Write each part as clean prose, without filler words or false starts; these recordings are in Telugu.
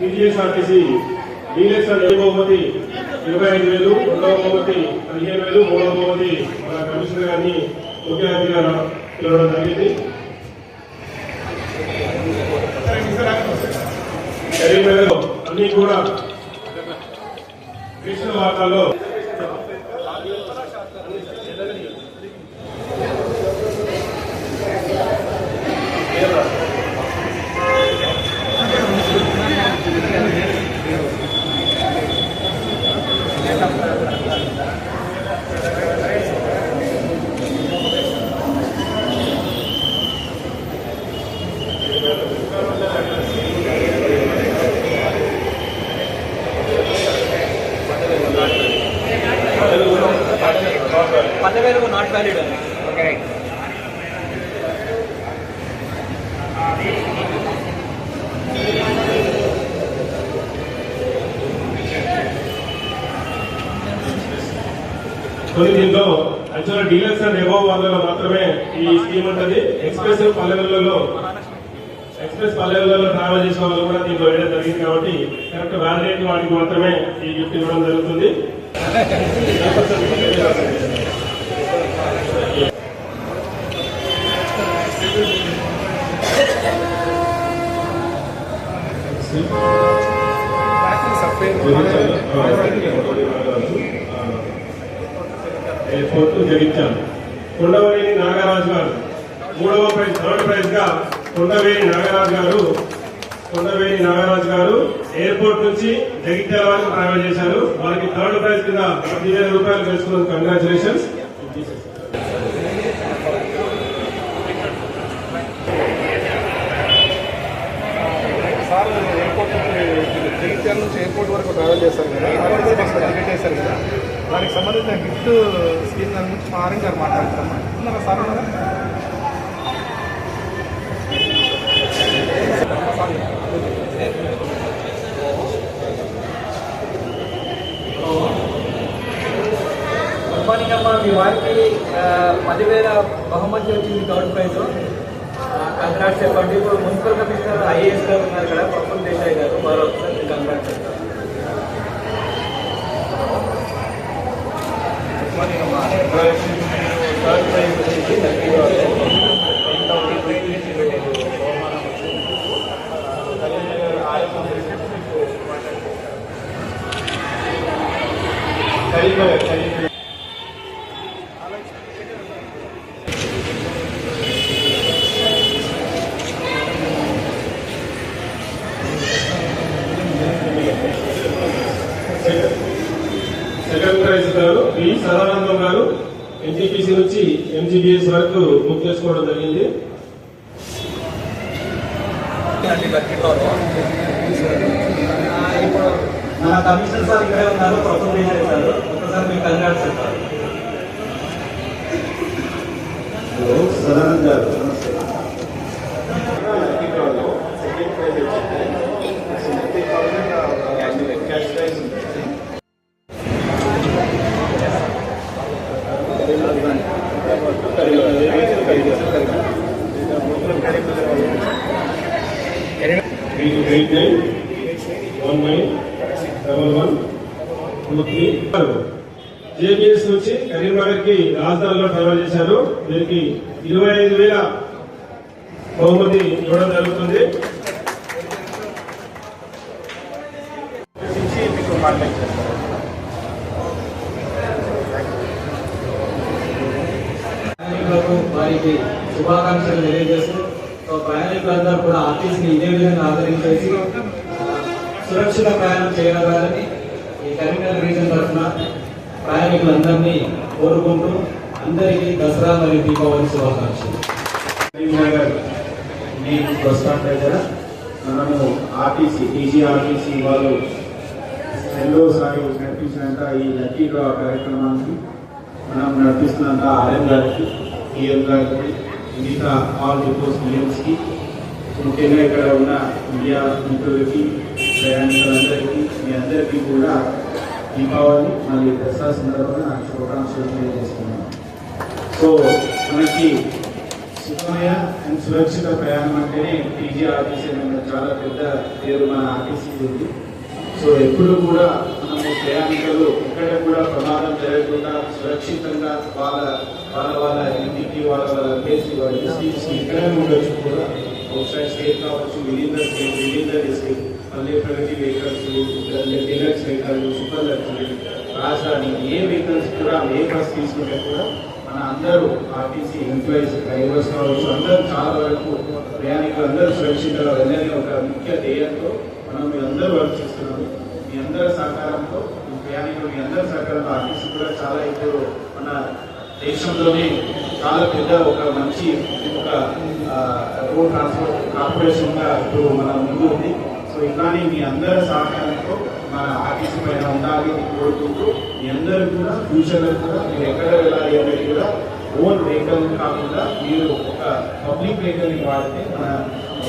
టీజీఎస్ఆర్టీసీ డీలక్స్ అండ్ బహుమతి 25,000, రెండవ బహుమతి 15,000, మూడవ బహుమతి మన కమిషనర్ గారిని ముఖ్య అతిథిగా పిలవడం జరిగింది. కరీంనగర్ అన్ని కూడా కృష్ణ వార్తల్లో not valid. Okay, right. కొన్ని దీంట్లో యాక్చువల్గా డీలక్స్ అండ్ ఎబోవ్ వాళ్ళలో మాత్రమే ఈ స్కీమ్ ఉంటుంది. ఎక్స్ప్రెస్ పల్లెలలో ట్రావెల్ చేసిన వాళ్ళు కూడా దీంట్లో వేయడం జరిగింది కాబట్టి కరెక్ట్ వ్యాలిడేట్ వాటికి మాత్రమే ఈ గిఫ్ట్ ఇవ్వడం జరుగుతుంది. ఎయిర్పోర్ట్ జగిత్యాల కొండవేణి నాగరాజు గారు మూడవ ప్రైజ్, థర్డ్ ప్రైజ్ గా కొండవేణి నాగరాజు గారు ఎయిర్పోర్ట్ నుంచి జగిత్యాల వరకు ట్రావెల్ చేశారు. వారికి థర్డ్ ప్రైజ్ కింద 10,000 రూపాయలు తెలుసుకున్నందుకు కంగ్రాచులేషన్స్. జగిత్యాల నుంచి ఎయిర్పోర్ట్ వరకు ట్రావెల్ చేస్తారు కదా, టికెట్ వేస్తారు కదా, దానికి సంబంధించిన గిఫ్ట్ స్కీమ్ దాని గురించి మా ఆర్ఎం గారు మాట్లాడతారు. ఉన్నారా సార్? గుడ్ మార్నింగ్ అమ్మా. మీ వారికి 10,000 బహుమతి వచ్చింది, థర్డ్ ప్రైజ్. కంగ్రాట్స్ చెప్పండి. ఇప్పుడు మున్సిపల్ కమిషనర్ ఐఏఎస్ గారు ఉన్నారు కదా, ప్రఫుల్ దేశాయ్ గారు, వారు ఒకసారి కంగ్రాట్స్ చెప్తారు. థర్డ్ ప్రైజ్ వచ్చేసి సెకండ్ ప్రైజ్ గారు బి సదానందం గారు ఎన్టీపీసీ నుంచి ఎంజీబీఎస్ వరకు బుక్ చేసుకోవడం జరిగింది. ఇప్పుడు మన కమిషనర్ సార్ ఇక్కడే ఉన్నారు, ప్రఫుల్ దేశాయ్ సార్. ఒకసారి మీకు కంగ్రాట్స్ చెప్తారు. సదానంద్ గారు జేబీఎస్ నుంచి కరీంనగర్ కి రాజధానిలో ట్రావెల్ చేశారు. దీనికి 25,000 బహుమతి ఇవ్వడం జరుగుతుంది. వారికి శుభాకాంక్షలు తెలియజేస్తూ ప్రయాణికులందరూ కూడా ఆర్టీసీని ఇదే విధంగా ఆదరించేసి సురక్షిత ప్రయాణం చేయగలగాలని ఈ కరీంనగర్ రీజన్ తరఫున ప్రయాణికులందరినీ కోరుకుంటూ అందరికీ దసరా మరియు దీపావళి శుభాకాంక్షలు. కరీంనగర్ బస్ స్టాండ్ దగ్గర మనము టీజీఆర్టీసీ వాళ్ళు రెండోసారి నడిపించినంత ఈ లక్కీ డ్రా కార్యక్రమాన్ని మనం నడిపిస్తున్నంత ఆర్ఎం గారికి, ఈఎం గారికి, మిగతా ఆల్ డిపోస్ ఈఎంస్కి, ముఖ్యంగా ఇక్కడ ఉన్న మీడియా మిత్రులకి, ప్రయాణికులందరికీ, మీ అందరికీ కూడా దీపావళి మరియు దసరా సందర్భంగా శుభాకాంక్షలు తెలియజేస్తున్నాం. సో మనకి సుఖమయ అండ్ సురక్షిత ప్రయాణం అంటేనే టీజీఆర్టీసీ చాలా పెద్ద పేరు మన ఆర్టీసీ ఉంది. సో ఎప్పుడు కూడా మనము ప్రయాణికులు ఎక్కడ కూడా ప్రమాదం జరగకుండా సురక్షితంగా వాళ్ళ ఇంటికి వాళ్ళ ప్లేస్ వాళ్ళ డిస్ట్రిక్ట్స్ ఎక్కడైనా ఉండొచ్చు కూడా అవుట్ సైడ్ స్టేట్ కావచ్చు, విదిన్ ద డిస్ట్రిక్ట్, మళ్ళీ Pragati vehicles, deluxe vehicle, super luxury, Rajdhani ఏ వెహికల్స్ కూడా ఏ బస్ తీసుకుంటే కూడా మన అందరూ ఆర్టీసీ ఎంప్లాయీస్ డ్రైవర్స్ కావచ్చు అందరూ చాలా వరకు ప్రయాణికులు అందరూ సురక్షితంగా వెళ్ళని ఒక ముఖ్య ధ్యేయంతో మనం మీ అందరూ వర్క్ చేస్తున్నాము. మీ అందరి సహకారంతో ప్రయాణికులు మీ అందరి సహకారంతో ఆర్టీసీ కూడా చాలా ఇప్పుడు మన దేశంలోనే చాలా పెద్ద ఒక మంచి ఒక రోడ్ ట్రాన్స్పోర్ట్ కార్పొరేషన్గా ఇప్పుడు మన ముందు ఉంది. సో ఇట్లానే మీ అందరి సహకారంతో మన ఆర్టీసీ పైన ఉండాలి కోరుకుంటూ మీ అందరూ కూడా ఫ్యూచర్లో కూడా మీరు ఎక్కడ వెళ్ళాలి అనేది కూడా ఓన్ వెహికల్ కాకుండా మీరు ఒక పబ్లిక్ వెహికల్ని వాడితే మన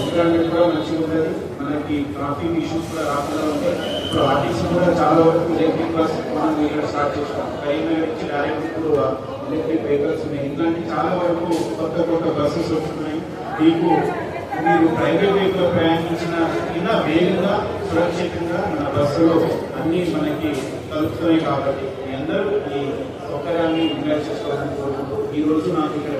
ఎన్విరాన్మెంట్ కూడా మంచిగా ఉంటుంది, మనకి ట్రాఫిక్ ఇష్యూస్ కూడా రాకుండా ఉంటాయి. ఇప్పుడు ఆర్టీసీ కూడా చాలా వరకు ఎలక్ట్రిక్ బస్ మనం ఇక్కడ స్టార్ట్ చేస్తాం, కరీంనగర్ నుంచి డైరెక్ట్ ఇప్పుడు ఎలక్ట్రిక్ వెహికల్స్ ఉన్నాయి. ఇట్లాంటి చాలా వరకు కొత్త బస్సెస్ వస్తున్నాయి. మీరు ప్రైవేట్ వెహికల్ ప్రయాణించిన ఇలా వేగంగా సురక్షితంగా మన బస్సులో అన్నీ మనకి కలుపుతున్నాయి. కాబట్టి మీ అందరూ ఈ సౌకర్యాన్ని యూటిలైజ్ చేసుకోవాలని కోరుకుంటూ ఈరోజు నాకు ఇక్కడ